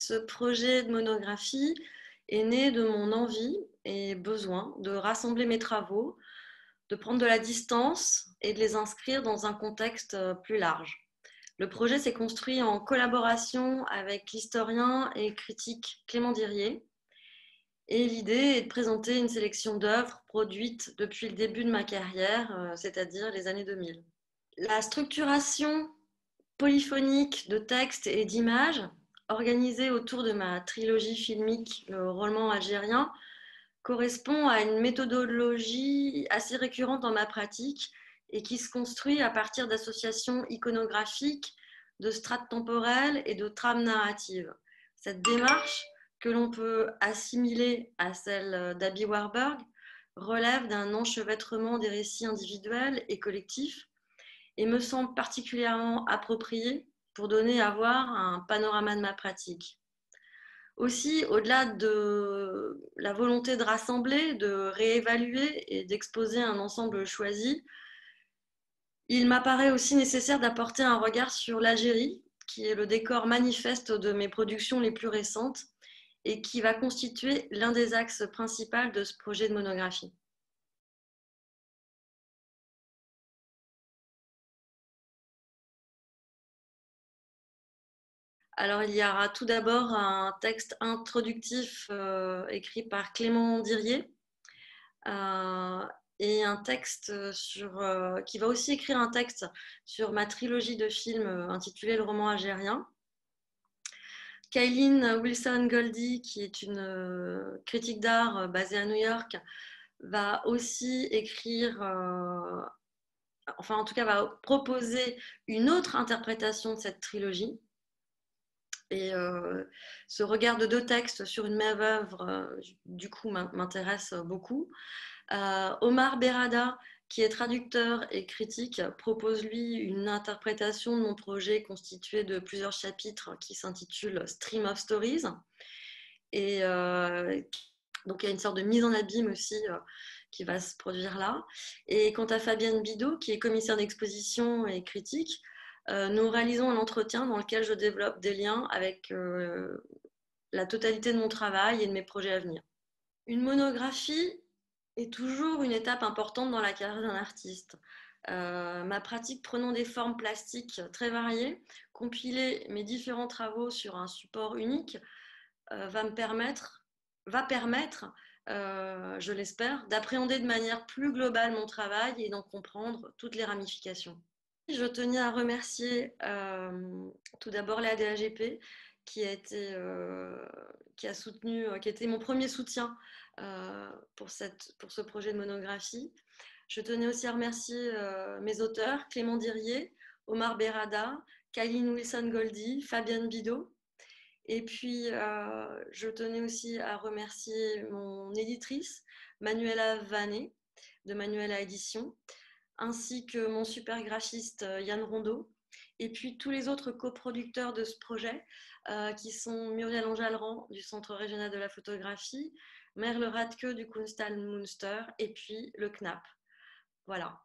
Ce projet de monographie est né de mon envie et besoin de rassembler mes travaux, de prendre de la distance et de les inscrire dans un contexte plus large. Le projet s'est construit en collaboration avec l'historien et critique Clément Dirier. Et l'idée est de présenter une sélection d'œuvres produites depuis le début de ma carrière, c'est-à-dire les années 2000. La structuration polyphonique de textes et d'images, organisée autour de ma trilogie filmique, le roman algérien, correspond à une méthodologie assez récurrente dans ma pratique et qui se construit à partir d'associations iconographiques, de strates temporelles et de trames narratives. Cette démarche, que l'on peut assimiler à celle d'Abby Warburg, relève d'un enchevêtrement des récits individuels et collectifs et me semble particulièrement appropriée pour donner à voir un panorama de ma pratique. Aussi, au-delà de la volonté de rassembler, de réévaluer et d'exposer un ensemble choisi, il m'apparaît aussi nécessaire d'apporter un regard sur l'Algérie, qui est le décor manifeste de mes productions les plus récentes et qui va constituer l'un des axes principaux de ce projet de monographie. Alors, il y aura tout d'abord un texte introductif écrit par Clément Dirier et un texte qui va aussi écrire un texte sur ma trilogie de films intitulée Le roman algérien. Kylene Wilson-Goldie, qui est une critique d'art basée à New York, va aussi écrire, enfin en tout cas va proposer une autre interprétation de cette trilogie. Et ce regard de deux textes sur une même œuvre, du coup, m'intéresse beaucoup. Omar Berrada, qui est traducteur et critique, propose lui une interprétation de mon projet constitué de plusieurs chapitres qui s'intitule Stream of Stories. Et donc il y a une sorte de mise en abîme aussi qui va se produire là. Et quant à Fabienne Bidot, qui est commissaire d'exposition et critique, nous réalisons un entretien dans lequel je développe des liens avec la totalité de mon travail et de mes projets à venir. Une monographie est toujours une étape importante dans la carrière d'un artiste. Ma pratique prenant des formes plastiques très variées, compiler mes différents travaux sur un support unique va permettre, je l'espère, d'appréhender de manière plus globale mon travail et d'en comprendre toutes les ramifications. Je tenais à remercier tout d'abord la DAGP qui a été mon premier soutien pour ce projet de monographie. Je tenais aussi à remercier mes auteurs, Clément Dirier, Omar Berrada, Kylene Wilson-Goldie, Fabienne Bidot. Et puis, je tenais aussi à remercier mon éditrice, Manuela Vanet, de Manuela Édition, ainsi que mon super graphiste Yann Rondeau, et puis tous les autres coproducteurs de ce projet, qui sont Muriel Anjalran du Centre régional de la photographie, Merle Radke du Kunsthal Münster, et puis le CNAP. Voilà.